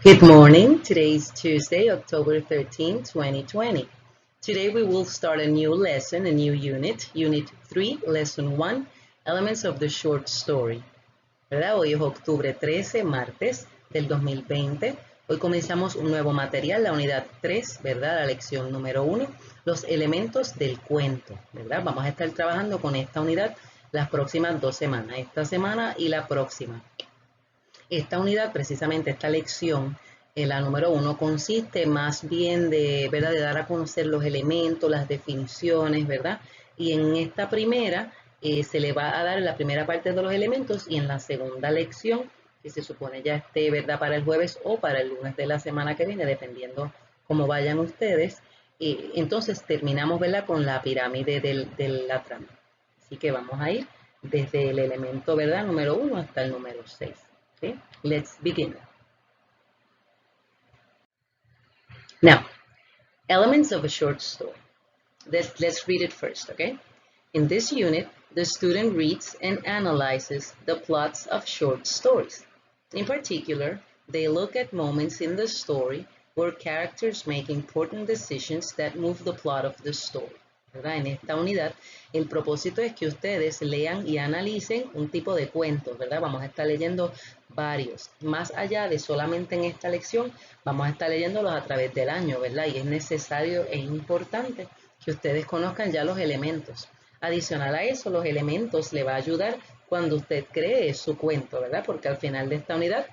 Good morning. Today is Tuesday, October 13, 2020. Today we will start a new lesson, a new unit, Unit 3, Lesson 1, Elements of the Short Story. ¿Verdad? Hoy es octubre 13, martes del 2020. Hoy comenzamos un nuevo material, la unidad 3, ¿verdad? La lección número 1, los elementos del cuento, ¿verdad? Vamos a estar trabajando con esta unidad las próximas 2 semanas, esta semana y la próxima. Esta unidad, precisamente esta lección, la número 1, consiste más bien de, ¿verdad?, de dar a conocer los elementos, las definiciones, ¿verdad? Y en esta primera se le va a dar la primera parte de los elementos y en la segunda lección, que se supone ya esté, ¿verdad?, para el jueves o para el lunes de la semana que viene, dependiendo cómo vayan ustedes. Entonces terminamos, ¿verdad?, con la pirámide de la trama. Así que vamos a ir desde el elemento, ¿verdad?, número 1 hasta el número 6. Okay, let's begin. Now, elements of a short story. Let's read it first, okay? In this unit, the student reads and analyzes the plots of short stories. In particular, they look at moments in the story where characters make important decisions that move the plot of the story. ¿Verdad? En esta unidad, el propósito es que ustedes lean y analicen un tipo de cuentos, ¿verdad? Vamos a estar leyendo varios. Más allá de solamente en esta lección, vamos a estar leyéndolos a través del año, ¿verdad? Y es necesario e importante que ustedes conozcan ya los elementos. Adicional a eso, los elementos le va a ayudar cuando usted cree su cuento, ¿verdad? Porque al final de esta unidad,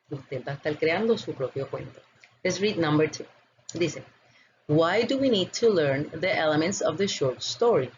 usted va a estar creando su propio cuento. Let's read number 2. Dice, why do we need to learn the elements of the short story?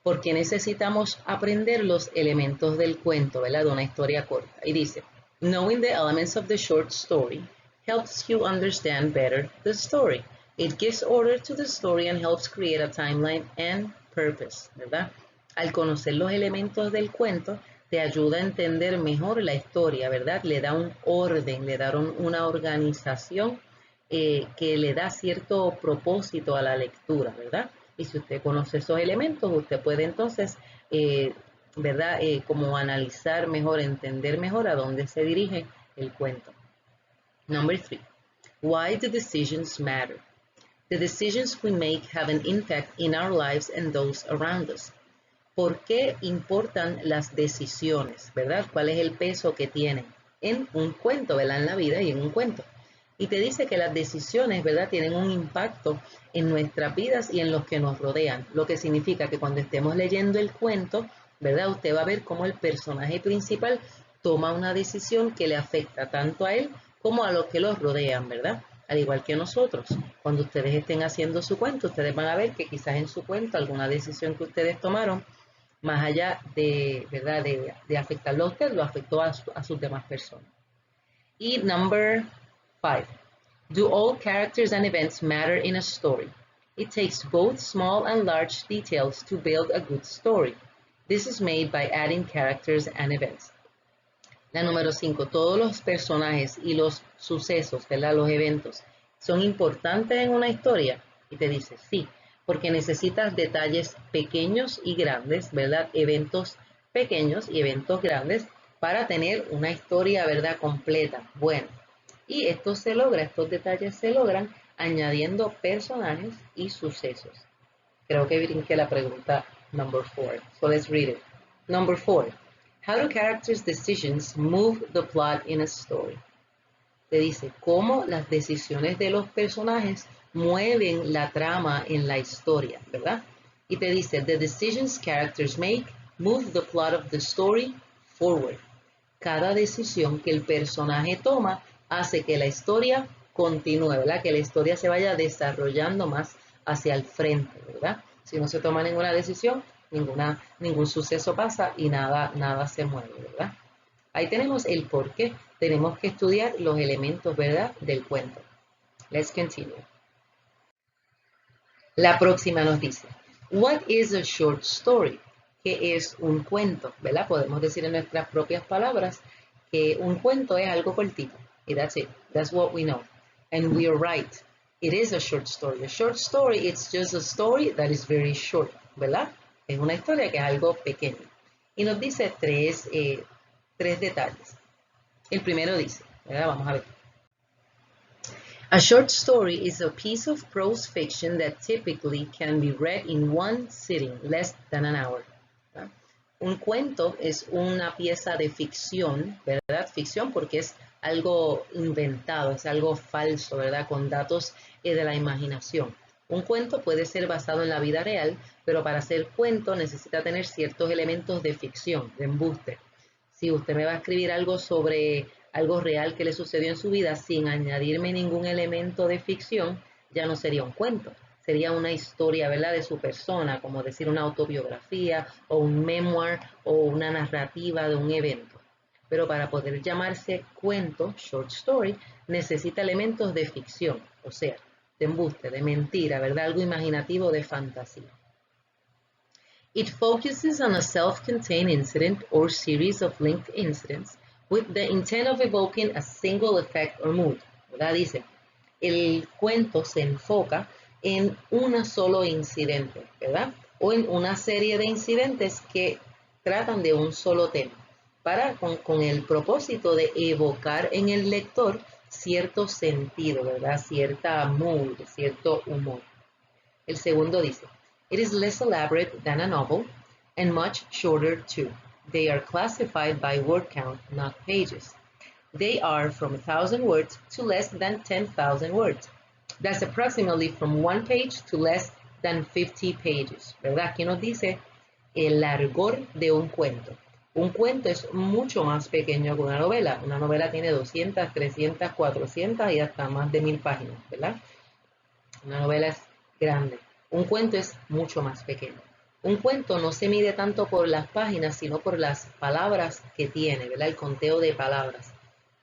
¿Por qué necesitamos aprender los elementos del cuento, ¿verdad? De una historia corta? Y dice, knowing the elements of the short story helps you understand better the story. It gives order to the story and helps create a timeline and purpose, ¿verdad? Al conocer los elementos del cuento, te ayuda a entender mejor la historia, ¿verdad? Le da un orden, le da una organización que le da cierto propósito a la lectura, ¿verdad? Y si usted conoce esos elementos, usted puede entonces, ¿verdad? Como analizar mejor, entender mejor a dónde se dirige el cuento. Number 3. Why do decisions matter? The decisions we make have an impact in our lives and those around us. ¿Por qué importan las decisiones, verdad? ¿Cuál es el peso que tienen en un cuento, ¿verdad? En la vida y en un cuento. Y te dice que las decisiones, ¿verdad?, tienen un impacto en nuestras vidas y en los que nos rodean. Lo que significa que cuando estemos leyendo el cuento, ¿verdad?, usted va a ver cómo el personaje principal toma una decisión que le afecta tanto a él como a los que los rodean, ¿verdad? Al igual que nosotros. Cuando ustedes estén haciendo su cuento, ustedes van a ver que quizás en su cuento alguna decisión que ustedes tomaron, más allá de, ¿verdad?, de afectarlo a usted, lo afectó a sus demás personas. Y number 5. Do all characters and events matter in a story? It takes both small and large details to build a good story. This is made by adding characters and events. La número 5. Todos los personajes y los sucesos, ¿verdad?, los eventos, ¿son importantes en una historia? Y te dice, sí, porque necesitas detalles pequeños y grandes, ¿verdad? Eventos pequeños y eventos grandes para tener una historia, ¿verdad?, completa. Bueno, y esto se logra, estos detalles se logran añadiendo personajes y sucesos. Creo que brinqué la pregunta number 4. So let's read it. Number 4. How do characters' decisions move the plot in a story? Te dice cómo las decisiones de los personajes mueven la trama en la historia, ¿verdad? Y te dice, the decisions characters make move the plot of the story forward. Cada decisión que el personaje toma hace que la historia continúe, ¿verdad? Que la historia se vaya desarrollando más hacia el frente, ¿verdad? Si no se toma ninguna decisión, ningún suceso pasa y nada se mueve, ¿verdad? Ahí tenemos el por qué tenemos que estudiar los elementos, ¿verdad?, del cuento. Let's continue. La próxima nos dice, what is a short story? ¿Qué es un cuento? ¿Verdad? Podemos decir en nuestras propias palabras que un cuento es algo cortito. Y that's it. That's what we know. And we are right. It is a short story. A short story, it's just a story that is very short, ¿verdad? Es una historia que es algo pequeño. Y nos dice tres detalles. El primero dice, ¿verdad? Vamos a ver. A short story is a piece of prose fiction that typically can be read in one sitting, less than an hour. ¿Verdad? Un cuento es una pieza de ficción, ¿verdad? Ficción porque es algo inventado, es algo falso, ¿verdad? Con datos de la imaginación. Un cuento puede ser basado en la vida real, pero para ser cuento necesita tener ciertos elementos de ficción, de embuste. Si usted me va a escribir algo sobre algo real que le sucedió en su vida sin añadirme ningún elemento de ficción, ya no sería un cuento. Sería una historia, ¿verdad?, de su persona, como decir una autobiografía o un memoir o una narrativa de un evento. Pero para poder llamarse cuento, short story, necesita elementos de ficción, o sea, de embuste, de mentira, ¿verdad? Algo imaginativo, de fantasía. It focuses on a self-contained incident or series of linked incidents with the intent of evoking a single effect or mood. ¿Verdad? Dice, el cuento se enfoca en un solo incidente, ¿verdad? O en una serie de incidentes que tratan de un solo tema, con el propósito de evocar en el lector cierto sentido, ¿verdad? Cierta mood, cierto humor. El segundo dice, it is less elaborate than a novel and much shorter too. They are classified by word count, not pages. They are from 1,000 words to less than 10,000 words. That's approximately from one page to less than 50 pages. ¿Verdad? Aquí nos dice el largor de un cuento. Un cuento es mucho más pequeño que una novela. Una novela tiene 200, 300, 400 y hasta más de 1000 páginas, ¿verdad? Una novela es grande. Un cuento es mucho más pequeño. Un cuento no se mide tanto por las páginas, sino por las palabras que tiene, ¿verdad? El conteo de palabras.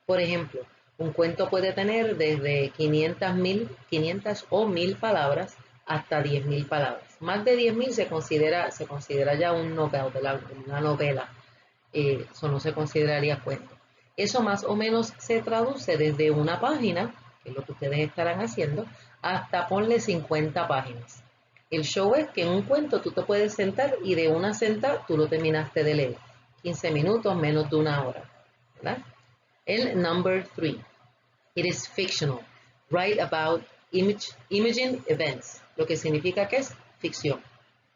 Por ejemplo, un cuento puede tener desde 500 o 1000 palabras hasta 10.000 palabras. Más de 10.000 se considera ya un novel, ¿verdad? Una novela. Eso no se consideraría cuento. Eso más o menos se traduce desde una página, que es lo que ustedes estarán haciendo, hasta ponle 50 páginas. El show es que en un cuento tú te puedes sentar y de una sentada tú lo terminaste de leer. 15 minutos, menos de una hora, ¿verdad? El number 3. It is fictional. Write about imagined events. Lo que significa que es ficción.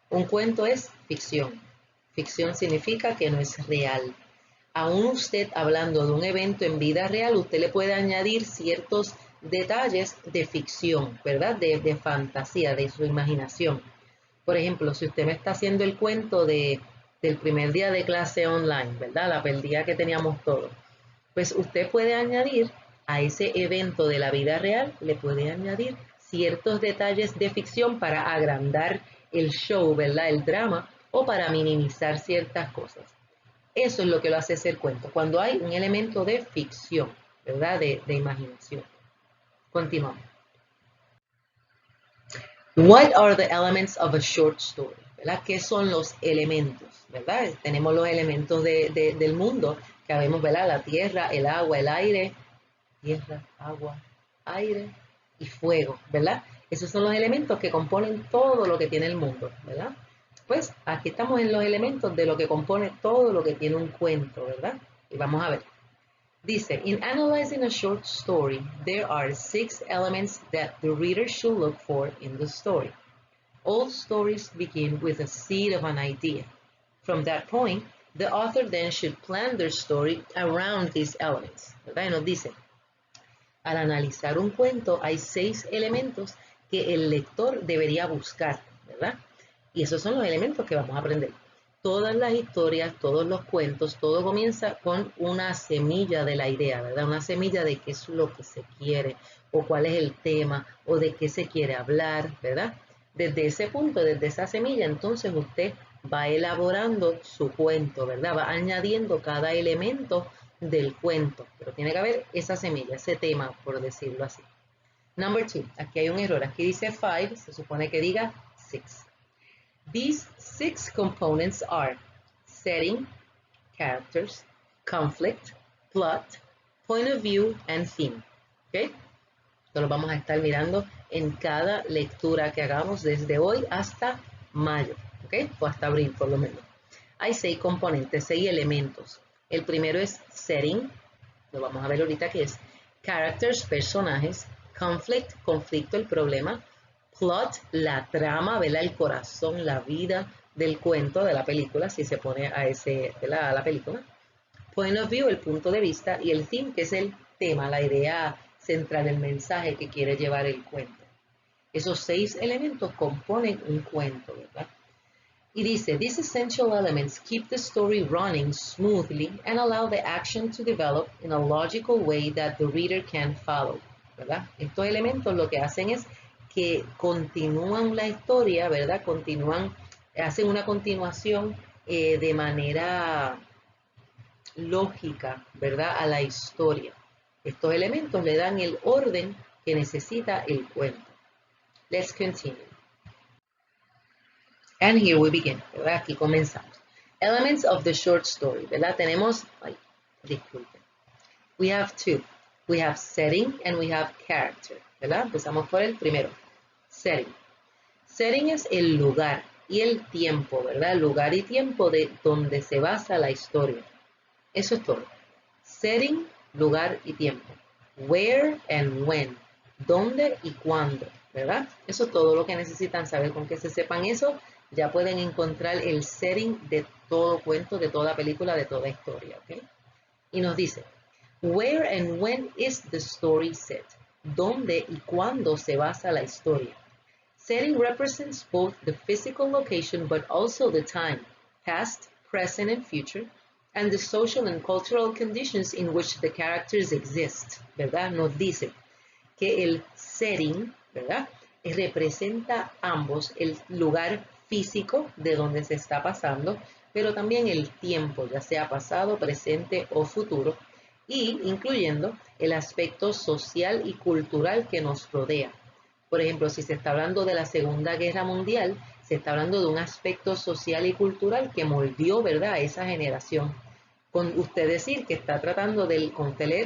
Un cuento es ficción. Ficción significa que no es real. Aún usted hablando de un evento en vida real, usted le puede añadir ciertos detalles de ficción, ¿verdad? De fantasía, de su imaginación. Por ejemplo, si usted me está haciendo el cuento del primer día de clase online, ¿verdad? El día que teníamos todo. Pues usted puede añadir a ese evento de la vida real, le puede añadir ciertos detalles de ficción para agrandar el show, ¿verdad? El drama, o para minimizar ciertas cosas. Eso es lo que lo hace ser cuento, cuando hay un elemento de ficción, ¿verdad? De imaginación. Continuamos. What are the elements of a short story? ¿Verdad? ¿Qué son los elementos? ¿Verdad? Tenemos los elementos del mundo, que vemos, ¿verdad? La tierra, el agua, el aire, tierra, agua, aire y fuego, ¿verdad? Esos son los elementos que componen todo lo que tiene el mundo, ¿verdad? Pues aquí estamos en los elementos de lo que compone todo lo que tiene un cuento, ¿verdad? Y vamos a ver. Dice, in analyzing a short story, there are 6 elements that the reader should look for in the story. All stories begin with a seed of an idea. From that point, the author then should plan their story around these elements. ¿Verdad? Y nos dice, al analizar un cuento hay 6 elementos que el lector debería buscar, ¿verdad? Y esos son los elementos que vamos a aprender. Todas las historias, todos los cuentos, todo comienza con una semilla de la idea, ¿verdad? Una semilla de qué es lo que se quiere, o cuál es el tema, o de qué se quiere hablar, ¿verdad? Desde ese punto, desde esa semilla, entonces usted va elaborando su cuento, ¿verdad? Va añadiendo cada elemento del cuento, pero tiene que haber esa semilla, ese tema, por decirlo así. Number 2, aquí hay un error, aquí dice 5, se supone que diga 6. These 6 components are setting, characters, conflict, plot, point of view, and theme. ¿Okay? Esto lo vamos a estar mirando en cada lectura que hagamos desde hoy hasta mayo, ¿ok? O hasta abril por lo menos. Hay 6 componentes, 6 elementos. El primero es setting, lo vamos a ver ahorita que es characters, personajes, conflict, conflicto, el problema, plot, la trama, ¿verdad? El corazón, la vida del cuento, de la película, si se pone a ese, ¿verdad? A la película, point of view, el punto de vista, y el theme, que es el tema, la idea central, el mensaje que quiere llevar el cuento. Esos 6 elementos componen un cuento, ¿verdad? Y dice, these essential elements keep the story running smoothly and allow the action to develop in a logical way that the reader can follow, ¿verdad? Estos elementos lo que hacen es que continúan la historia, ¿verdad? Hacen una continuación de manera lógica, ¿verdad? A la historia. Estos elementos le dan el orden que necesita el cuento. Let's continue. And here we begin, ¿verdad? Aquí comenzamos. Elements of the short story, ¿verdad? Tenemos, disculpen. We have 2. We have setting and we have character, ¿verdad? Empezamos por el primero. Setting. Setting es el lugar y el tiempo, ¿verdad? Lugar y tiempo de donde se basa la historia. Eso es todo. Setting, lugar y tiempo. Where and when. Dónde y cuándo, ¿verdad? Eso es todo lo que necesitan saber. Con que se sepan eso, ya pueden encontrar el setting de todo cuento, de toda película, de toda historia, ¿ok? Y nos dice, where and when is the story set? ¿Dónde y cuándo se basa la historia? Setting represents both the physical location but also the time, past, present, and future, and the social and cultural conditions in which the characters exist, ¿verdad? Nos dice que el setting, ¿verdad? Representa ambos el lugar físico de donde se está pasando, pero también el tiempo, ya sea pasado, presente o futuro, y incluyendo el aspecto social y cultural que nos rodea. Por ejemplo, si se está hablando de la Segunda Guerra Mundial, se está hablando de un aspecto social y cultural que moldeó, ¿verdad?, a esa generación. Con usted decir que está tratando que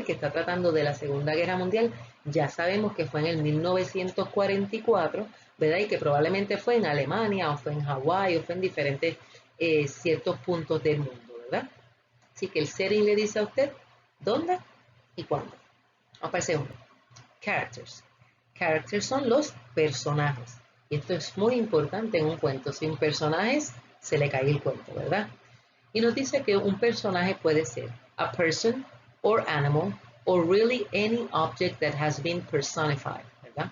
está tratando de la Segunda Guerra Mundial, ya sabemos que fue en el 1944, ¿verdad? Y que probablemente fue en Alemania, o fue en Hawái, o fue en diferentes ciertos puntos del mundo, ¿verdad? Así que el setting le dice a usted dónde y cuándo. Vamos para el segundo. Characters. Characters son los personajes. Y esto es muy importante en un cuento. Sin personajes se le cae el cuento, ¿verdad? Y nos dice que un personaje puede ser a person or animal or really any object that has been personified, ¿verdad?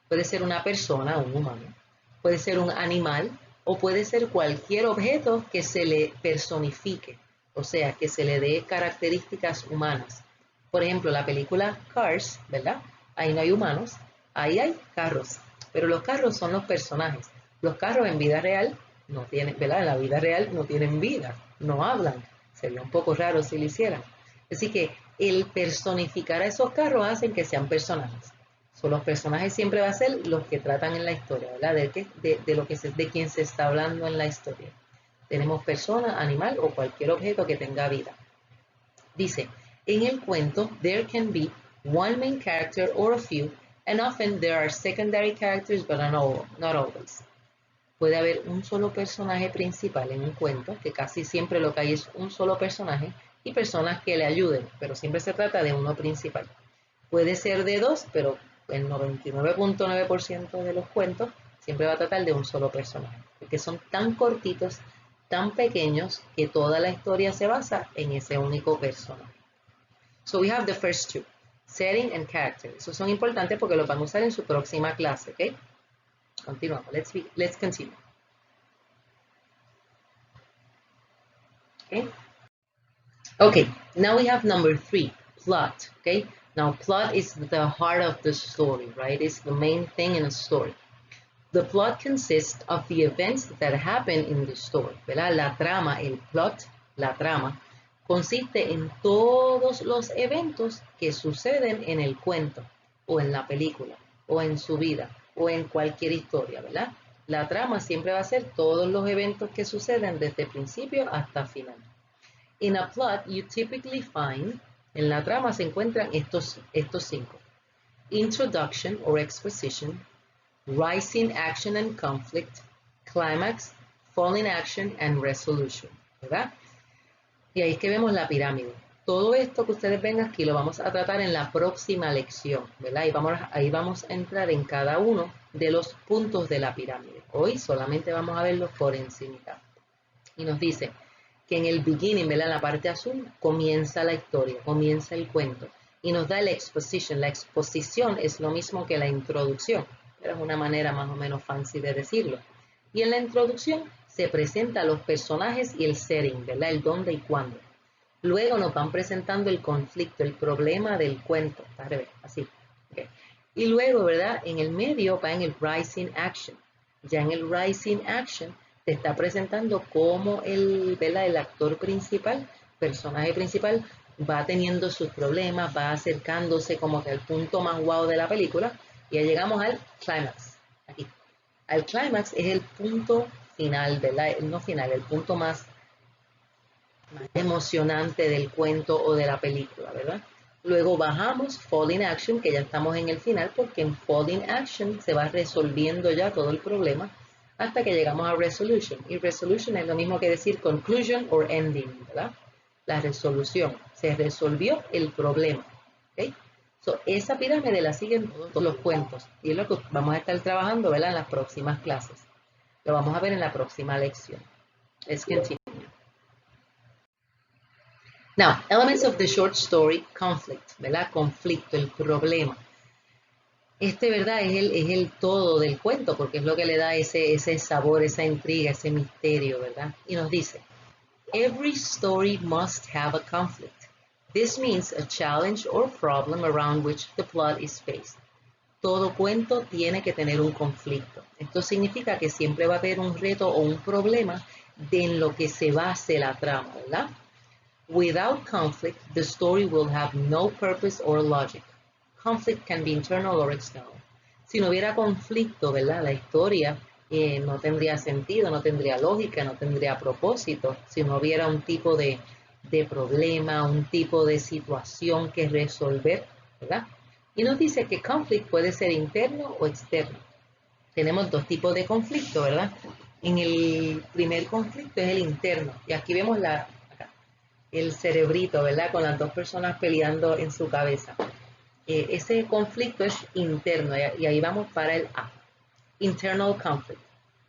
Puede ser una persona, un humano, puede ser un animal o puede ser cualquier objeto que se le personifique, o sea, que se le dé características humanas. Por ejemplo, la película Cars, ¿verdad? Ahí no hay humanos, ahí hay carros, pero los carros son los personajes. Los carros en vida real no tienen, ¿verdad? En la vida real no tienen vida, no hablan. Sería un poco raro si lo hicieran. Así que el personificar a esos carros hacen que sean personajes. Los personajes siempre va a ser los que tratan en la historia, ¿verdad? De quien se está hablando en la historia. Tenemos persona, animal o cualquier objeto que tenga vida. Dice, en el cuento, there can be one main character or a few, and often there are secondary characters, but not always. Puede haber un solo personaje principal en un cuento, que casi siempre lo que hay es un solo personaje, y personas que le ayuden, pero siempre se trata de uno principal. Puede ser de dos, pero el 99.9% de los cuentos siempre va a tratar de un solo personaje, porque son tan cortitos, tan pequeños, que toda la historia se basa en ese único personaje. So we have the first two, setting and character. Esos son importantes porque los van a usar en su próxima clase, ¿ok? Continuamos. Let's continue. Okay, now we have number 3, plot, okay? Now, plot is the heart of the story, right? It's the main thing in a story. The plot consists of the events that happen in the story, ¿verdad? La trama, el plot, la trama, consiste en todos los eventos que suceden en el cuento, o en la película, o en su vida, o en cualquier historia, ¿verdad? La trama siempre va a ser todos los eventos que suceden desde principio hasta final. In a plot, you typically find, en la trama se encuentran estos 5. Introduction or exposition, rising action and conflict, climax, falling action and resolution, ¿verdad? Y ahí es que vemos la pirámide. todo esto que ustedes ven aquí lo vamos a tratar en la próxima lección, ¿verdad? Ahí vamos a entrar en cada uno de los puntos de la pirámide. Hoy solamente vamos a verlos por encima. Y nos dice que en el beginning, ¿verdad? En la parte azul, comienza la historia, comienza el cuento. Y nos da la exposition. La exposición es lo mismo que la introducción, pero es una manera más o menos fancy de decirlo. Y en la introducción se presentan los personajes y el setting, ¿verdad? El dónde y cuándo. Luego nos van presentando el conflicto, el problema del cuento, así. Okay. Y luego, ¿verdad? En el medio va en el rising action. Ya en el rising action te está presentando cómo ¿verdad? El actor principal, personaje principal, va teniendo sus problemas, va acercándose como que al punto más guau de la película. Y ya llegamos al clímax. Aquí. Al clímax es el punto final, ¿verdad? No final, el punto más emocionante del cuento o de la película, ¿verdad? Luego bajamos Falling Action, que ya estamos en el final, porque en Falling Action se va resolviendo ya todo el problema hasta que llegamos a Resolution. Y Resolution es lo mismo que decir Conclusion or Ending, ¿verdad? La resolución. Se resolvió el problema. ¿Okay? So, esa pirámide la siguen todos los cuentos. Y es lo que vamos a estar trabajando, ¿verdad? En las próximas clases. Lo vamos a ver en la próxima lección. Let's continue. Now, elements of the short story, conflict, ¿verdad? Conflicto, el problema. ¿Verdad? Es el todo del cuento, porque es lo que le da ese sabor, esa intriga, ese misterio, ¿verdad? Y nos dice, every story must have a conflict. This means a challenge or problem around which the plot is faced. Todo cuento tiene que tener un conflicto. Esto significa que siempre va a haber un reto o un problema en lo que se base la trama, ¿verdad? Without conflict, the story will have no purpose or logic. Conflict can be internal or external. Si no hubiera conflicto, ¿verdad? La historia no tendría sentido, no tendría lógica, no tendría propósito. Si no hubiera un tipo de problema, un tipo de situación que resolver, ¿verdad? Y nos dice que conflict puede ser interno o externo. Tenemos dos tipos de conflicto, ¿verdad? En el primer conflicto es el interno. Y aquí vemos el cerebrito, ¿verdad? Con las dos personas peleando en su cabeza. Ese conflicto es interno y ahí vamos para el A. Internal conflict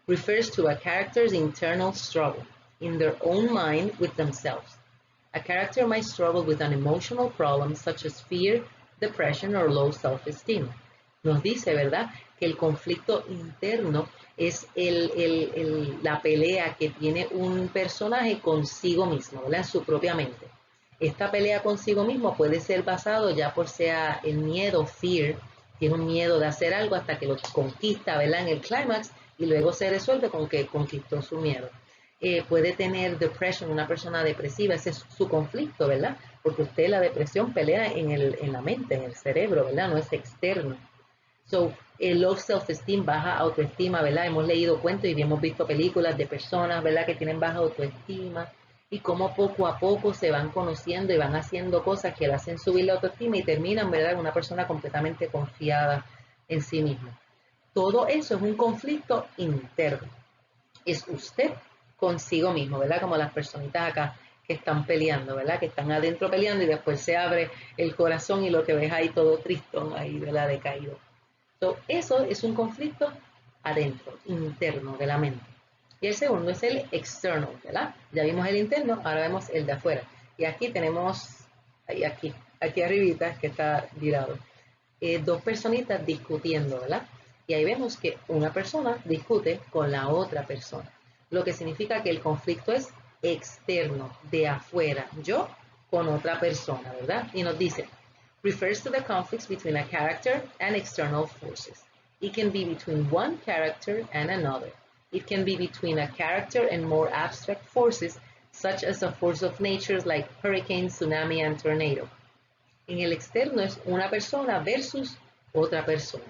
refers to a character's internal struggle in their own mind with themselves. A character might struggle with an emotional problem such as fear, depression, or low self-esteem. Nos dice, ¿verdad?, que el conflicto interno es la pelea que tiene un personaje consigo mismo, ¿verdad?, en su propia mente. Esta pelea consigo mismo puede ser basado ya por sea el miedo, fear, tiene un miedo de hacer algo hasta que lo conquista, ¿verdad?, en el clímax y luego se resuelve con que conquistó su miedo. Puede tener depression, una persona depresiva, ese es su conflicto, ¿verdad? Porque la depresión pelea en la mente, en el cerebro, ¿verdad? No es externo. So, el low self-esteem, baja autoestima, ¿verdad? Hemos leído cuentos y hemos visto películas de personas, ¿verdad?, que tienen baja autoestima y cómo poco a poco se van conociendo y van haciendo cosas que le hacen subir la autoestima y terminan, ¿verdad?, en una persona completamente confiada en sí misma. Todo eso es un conflicto interno. Es usted consigo mismo, ¿verdad? Como las personitas acá que están peleando, ¿verdad? Que están adentro peleando y después se abre el corazón y lo que ves ahí todo tristón, ahí, ¿verdad?, decaído. So, eso es un conflicto adentro, interno de la mente. Y el segundo es el external, ¿verdad? Ya vimos el interno, ahora vemos el de afuera. Y aquí tenemos, aquí arribita, que está virado, dos personitas discutiendo, ¿verdad? Y ahí vemos que una persona discute con la otra persona, lo que significa que el conflicto es externo, de afuera, yo con otra persona, ¿verdad? Y nos dice, refers to the conflicts between a character and external forces. It can be between one character and another. It can be between a character and more abstract forces, such as a force of nature like hurricane, tsunami, and tornado. En el externo es una persona versus otra persona.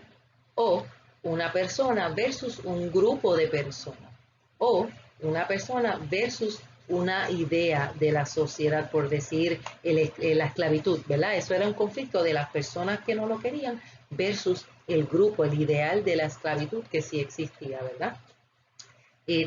O una persona versus un grupo de personas. O una persona versus una idea de la sociedad, por decir la esclavitud, ¿verdad? Eso era un conflicto de las personas que no lo querían versus el grupo, el ideal de la esclavitud que sí existía, ¿verdad?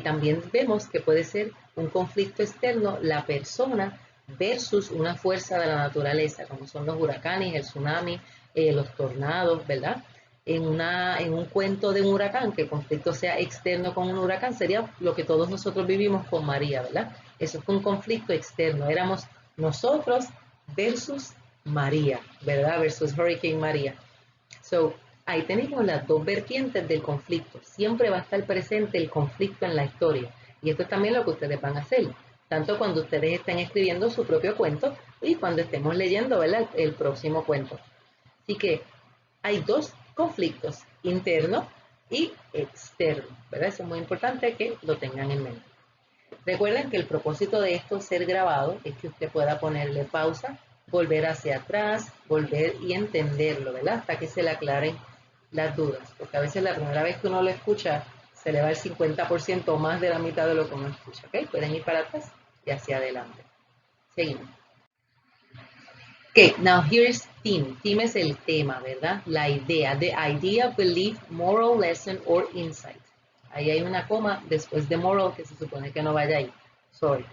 También vemos que puede ser un conflicto externo, la persona versus una fuerza de la naturaleza, como son los huracanes, el tsunami, los tornados, ¿verdad? En un cuento de un huracán, que el conflicto sea externo con un huracán, sería lo que todos nosotros vivimos con María, ¿verdad? Eso fue un conflicto externo, éramos nosotros versus María, ¿verdad? Versus Hurricane María. So, ahí tenemos las dos vertientes del conflicto. Siempre va a estar presente el conflicto en la historia. Y esto es también lo que ustedes van a hacer, tanto cuando ustedes estén escribiendo su propio cuento y cuando estemos leyendo, ¿verdad?, el próximo cuento. Así que hay dos conflictos, interno y externo, ¿verdad? Eso es muy importante que lo tengan en mente. Recuerden que el propósito de esto ser grabado es que usted pueda ponerle pausa, volver hacia atrás, volver y entenderlo, ¿verdad? Hasta que se le aclaren las dudas, porque a veces la primera vez que uno lo escucha se le va el 50% o más de la mitad de lo que uno escucha, ¿ok? Pueden ir para atrás y hacia adelante. Seguimos. Okay, now here's theme. Theme es el tema, ¿verdad? La idea. The idea, belief, moral lesson or insight. Ahí hay una coma después de moral que se supone que no vaya ahí. Sorry.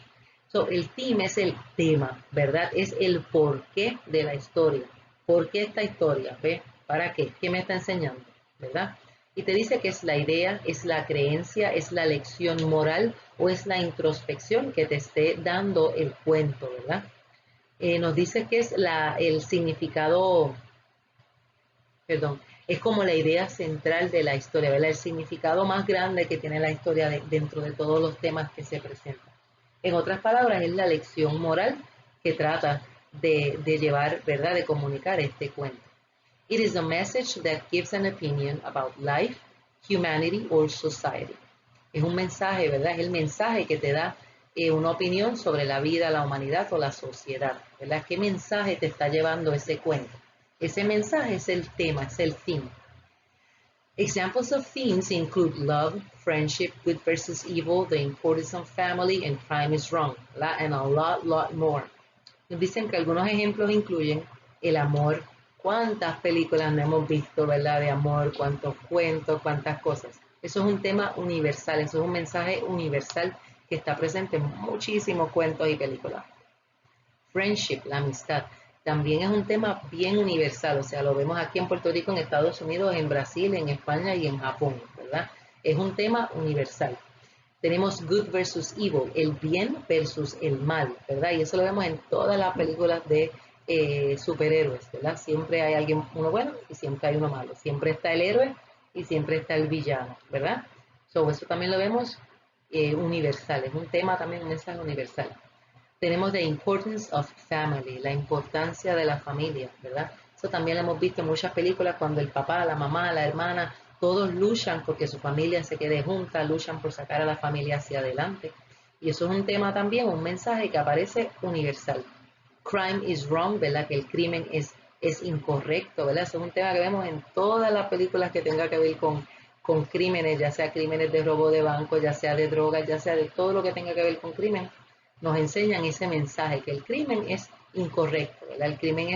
So, el theme es el tema, ¿verdad? Es el porqué de la historia. ¿Por qué esta historia? ¿Ve? ¿Para qué? ¿Qué me está enseñando? ¿Verdad? Y te dice que es la idea, es la creencia, es la lección moral o es la introspección que te esté dando el cuento, ¿verdad? Nos dice que es el significado, perdón, es como la idea central de la historia, ¿verdad? El significado más grande que tiene la historia dentro de todos los temas que se presentan. En otras palabras, es la lección moral que trata de llevar, ¿verdad? De comunicar este cuento. It is a message that gives an opinion about life, humanity or society. Es un mensaje, ¿verdad? Es el mensaje que te da una opinión sobre la vida, la humanidad o la sociedad, ¿verdad? ¿Qué mensaje te está llevando ese cuento? Ese mensaje es el tema, es el theme. Examples of themes include love, friendship, good versus evil, the importance of family, and crime is wrong, ¿verdad? And a lot more. Nos dicen que algunos ejemplos incluyen el amor. ¿Cuántas películas no hemos visto, verdad, de amor? ¿Cuántos cuentos? ¿Cuántas cosas? Eso es un tema universal, eso es un mensaje universal que está presente en muchísimos cuentos y películas. Friendship, la amistad, también es un tema bien universal, o sea, lo vemos aquí en Puerto Rico, en Estados Unidos, en Brasil, en España y en Japón, ¿verdad? Es un tema universal. Tenemos good versus evil, el bien versus el mal, ¿verdad? Y eso lo vemos en todas las películas de superhéroes, ¿verdad? Siempre hay alguien, uno bueno y siempre hay uno malo. Siempre está el héroe y siempre está el villano, ¿verdad? So, eso también lo vemos universal, es un tema también, un mensaje universal. Tenemos the importance of family, la importancia de la familia, ¿verdad? Eso también lo hemos visto en muchas películas cuando el papá, la mamá, la hermana, todos luchan porque su familia se quede junta, luchan por sacar a la familia hacia adelante. Y eso es un tema también, un mensaje que aparece universal. Crime is wrong, ¿verdad? Que el crimen es incorrecto, ¿verdad? Eso es un tema que vemos en todas las películas que tenga que ver con crímenes, ya sea crímenes de robo de banco, ya sea de drogas, ya sea de todo lo que tenga que ver con crimen. Nos enseñan ese mensaje, que el crimen es incorrecto, ¿verdad? El crimen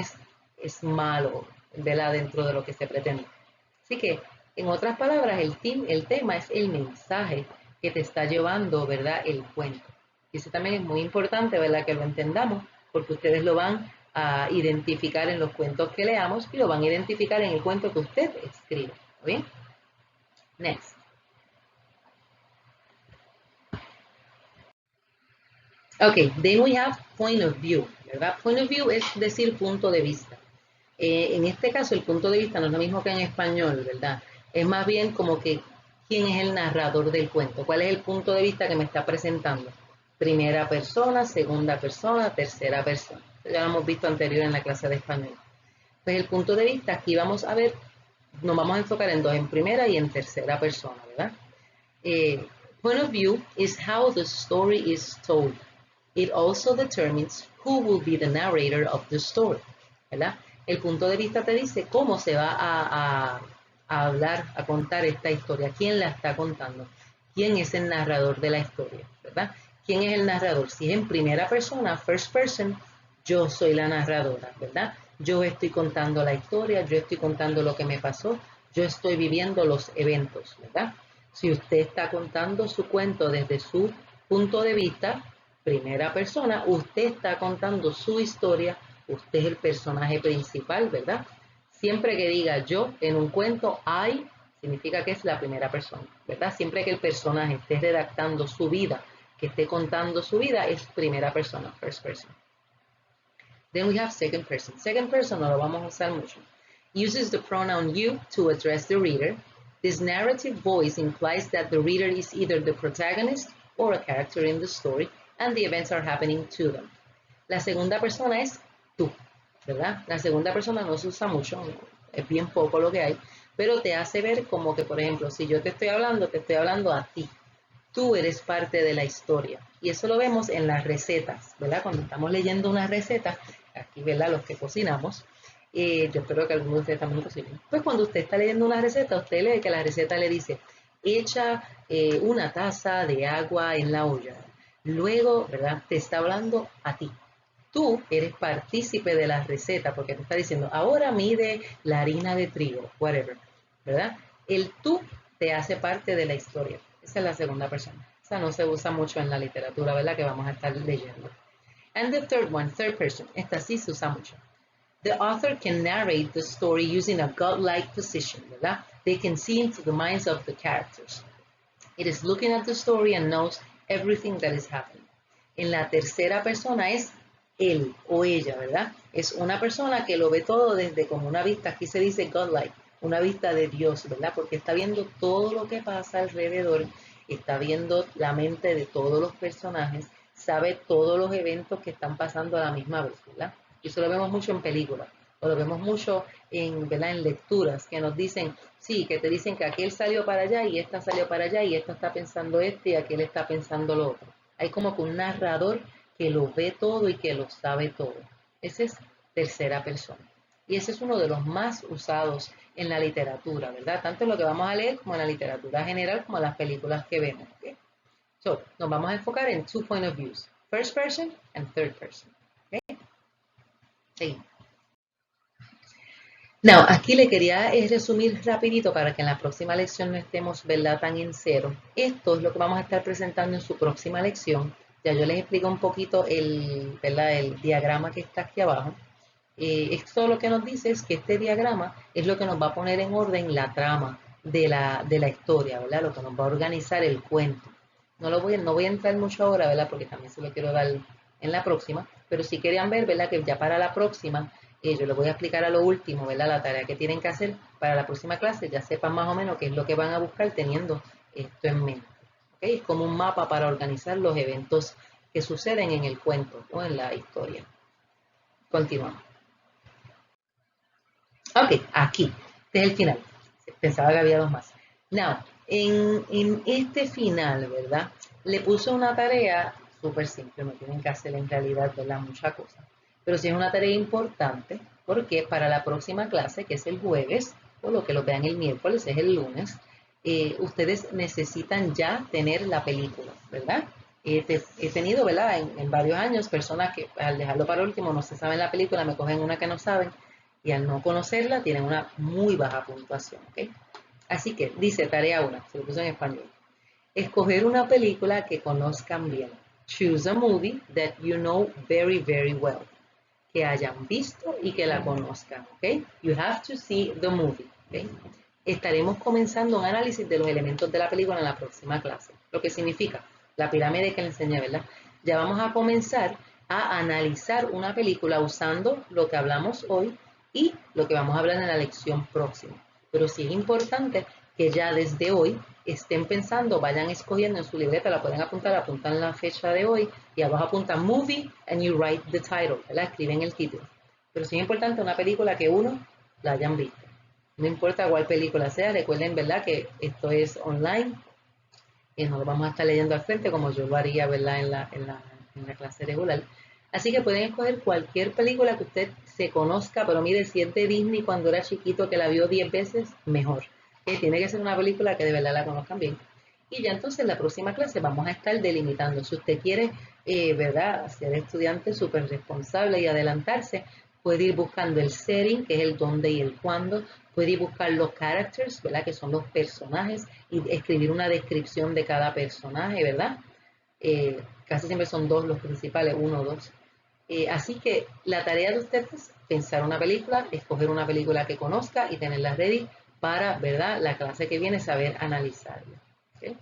es malo, ¿verdad? Dentro de lo que se pretende. Así que, en otras palabras, el tema es el mensaje que te está llevando, ¿verdad? El cuento. Y eso también es muy importante, ¿verdad? Que lo entendamos, porque ustedes lo van a identificar en los cuentos que leamos y lo van a identificar en el cuento que usted escribe. ¿Está bien? Next. Ok, then we have point of view, ¿verdad? Point of view es decir punto de vista. En este caso, el punto de vista no es lo mismo que en español, ¿verdad? Es más bien como que quién es el narrador del cuento, cuál es el punto de vista que me está presentando. Primera persona, segunda persona, tercera persona. Ya lo hemos visto anterior en la clase de español. Pues el punto de vista aquí vamos a ver, nos vamos a enfocar en dos, en primera y en tercera persona, ¿verdad? Point of view is how the story is told. It also determines who will be the narrator of the story, ¿verdad? El punto de vista te dice cómo se va a hablar, a contar esta historia, quién la está contando, quién es el narrador de la historia, ¿verdad? ¿Quién es el narrador? Si es en primera persona, first person, yo soy la narradora, ¿verdad? Yo estoy contando la historia, yo estoy contando lo que me pasó, yo estoy viviendo los eventos, ¿verdad? Si usted está contando su cuento desde su punto de vista, primera persona, usted está contando su historia, usted es el personaje principal, ¿verdad? Siempre que diga yo en un cuento, I, significa que es la primera persona, ¿verdad? Siempre que el personaje esté redactando su vida, que esté contando su vida, es primera persona, first person. Then we have second person. Second person no lo vamos a usar mucho. Uses the pronoun you to address the reader. This narrative voice implies that the reader is either the protagonist or a character in the story, and the events are happening to them. La segunda persona es tú, ¿verdad? La segunda persona no se usa mucho, es bien poco lo que hay, pero te hace ver como que, por ejemplo, si yo te estoy hablando a ti. Tú eres parte de la historia. Y eso lo vemos en las recetas, ¿verdad? Cuando estamos leyendo una receta, aquí, ¿verdad? Los que cocinamos, yo espero que algunos de ustedes también cocinen. Pues cuando usted está leyendo una receta, usted lee que la receta le dice, echa una taza de agua en la olla. Luego, ¿verdad? Te está hablando a ti. Tú eres partícipe de la receta porque te está diciendo, ahora mide la harina de trigo, whatever, ¿verdad? El tú te hace parte de la historia. Esa es la segunda persona. Esa no se usa mucho en la literatura, ¿verdad? Que vamos a estar leyendo. And the third one, third person. Esta sí se usa mucho. The author can narrate the story using a godlike position, ¿verdad? They can see into the minds of the characters. It is looking at the story and knows everything that is happening. En la tercera persona es él o ella, ¿verdad? Es una persona que lo ve todo desde como una vista, aquí se dice godlike, una vista de Dios, ¿verdad? Porque está viendo todo lo que pasa alrededor, está viendo la mente de todos los personajes, sabe todos los eventos que están pasando a la misma vez, ¿verdad? Y eso lo vemos mucho en películas, o lo vemos mucho en, ¿verdad? En lecturas que nos dicen, sí, que te dicen que aquel salió para allá y esta salió para allá y esta está pensando y aquel está pensando lo otro. Hay como que un narrador que lo ve todo y que lo sabe todo. Ese es tercera persona. Y ese es uno de los más usados en la literatura, ¿verdad? Tanto en lo que vamos a leer como en la literatura general, como en las películas que vemos. ¿Okay? So, nos vamos a enfocar en two point of views. First person and third person. ¿Okay? Seguimos. Now, aquí le quería resumir rapidito para que en la próxima lección no estemos, ¿verdad?, tan en cero. Esto es lo que vamos a estar presentando en su próxima lección. Ya yo les explico un poquito ¿verdad?, el diagrama que está aquí abajo. Esto lo que nos dice es que este diagrama es lo que nos va a poner en orden la trama de la historia, ¿verdad? Lo que nos va a organizar el cuento. No voy a entrar mucho ahora, ¿verdad? Porque también se lo quiero dar en la próxima, pero si querían ver, ¿verdad? Que ya para la próxima, yo les voy a explicar a lo último, ¿verdad? La tarea que tienen que hacer para la próxima clase, ya sepan más o menos qué es lo que van a buscar teniendo esto en mente. ¿Okay? Es como un mapa para organizar los eventos que suceden en el cuento o en la historia. Continuamos. Ok, aquí. Este es el final. Pensaba que había dos más. Now, en este final, ¿verdad? Le puse una tarea súper simple. No tienen que hacer en realidad, ¿verdad? Muchas cosas. Pero sí es una tarea importante porque para la próxima clase, que es el jueves, o lo que lo vean el miércoles, es el lunes, ustedes necesitan ya tener la película, ¿verdad? He tenido, ¿verdad? En varios años, personas que al dejarlo para último no se saben la película, me cogen una que no saben y al no conocerla tienen una muy baja puntuación, ¿ok? Así que dice tarea 1, se lo puse en español. Escoger una película que conozcan bien. Choose a movie that you know very, very well. Que hayan visto y que la conozcan, ¿ok? You have to see the movie, ¿ok? Estaremos comenzando un análisis de los elementos de la película en la próxima clase. Lo que significa, la pirámide que le enseñé, ¿verdad? Ya vamos a comenzar a analizar una película usando lo que hablamos hoy y lo que vamos a hablar en la lección próxima. Pero sí es importante que ya desde hoy estén pensando, vayan escogiendo en su libreta, la pueden apuntar, apuntan la fecha de hoy y abajo apuntan movie and you write the title, ¿verdad? Escriben el título. Pero sí es importante una película que uno la hayan visto. No importa cuál película sea, recuerden, ¿verdad?, que esto es online y no lo vamos a estar leyendo al frente como yo lo haría, ¿verdad?, en la clase regular. Así que pueden escoger cualquier película que usted se conozca, pero mire, si es de Disney cuando era chiquito que la vio 10 veces, mejor. Tiene que ser una película que de verdad la conozcan bien. Y ya entonces en la próxima clase vamos a estar delimitando. Si usted quiere, ¿verdad?, ser estudiante súper responsable y adelantarse, puede ir buscando el setting, que es el dónde y el cuándo. Puede ir buscar los characters, ¿verdad?, que son los personajes, y escribir una descripción de cada personaje, ¿verdad? Casi siempre son dos los principales, uno o dos. Así que la tarea de ustedes es pensar una película, escoger una película que conozca y tenerla ready para, ¿verdad?, la clase que viene, saber analizarla. ¿Okay?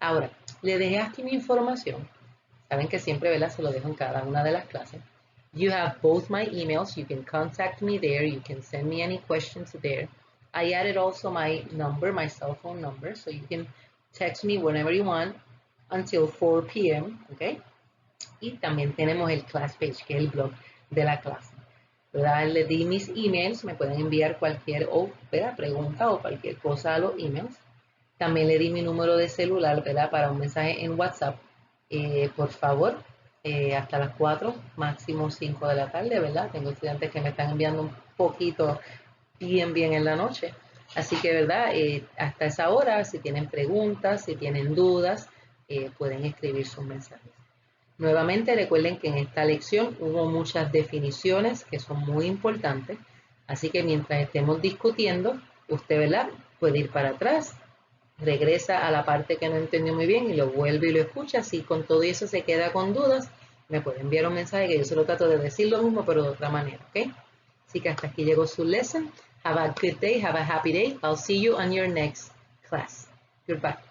Ahora, le dejé aquí mi información. Saben que siempre, ¿verdad?, se lo dejo en cada una de las clases. You have both my emails. You can contact me there. You can send me any questions there. I added also my number, my cell phone number, so you can text me whenever you want until 4 p.m., ¿ok? Y también tenemos el class page, que es el blog de la clase. ¿Verdad? Les di mis emails, me pueden enviar cualquier pregunta o cualquier cosa a los emails. También le di mi número de celular, ¿verdad?, para un mensaje en WhatsApp. Por favor, hasta las 4, máximo 5 de la tarde, ¿verdad? Tengo estudiantes que me están enviando un poquito bien en la noche. Así que, ¿verdad? Hasta esa hora, si tienen preguntas, si tienen dudas, pueden escribir sus mensajes. Nuevamente recuerden que en esta lección hubo muchas definiciones que son muy importantes, así que mientras estemos discutiendo, usted, ¿verdad?, puede ir para atrás, regresa a la parte que no entendió muy bien y lo vuelve y lo escucha. Si con todo eso se queda con dudas, me puede enviar un mensaje que yo se lo trato de decir lo mismo pero de otra manera, ¿ok? Así que hasta aquí llegó su lesson. Have a good day, have a happy day. I'll see you on your next class. Goodbye.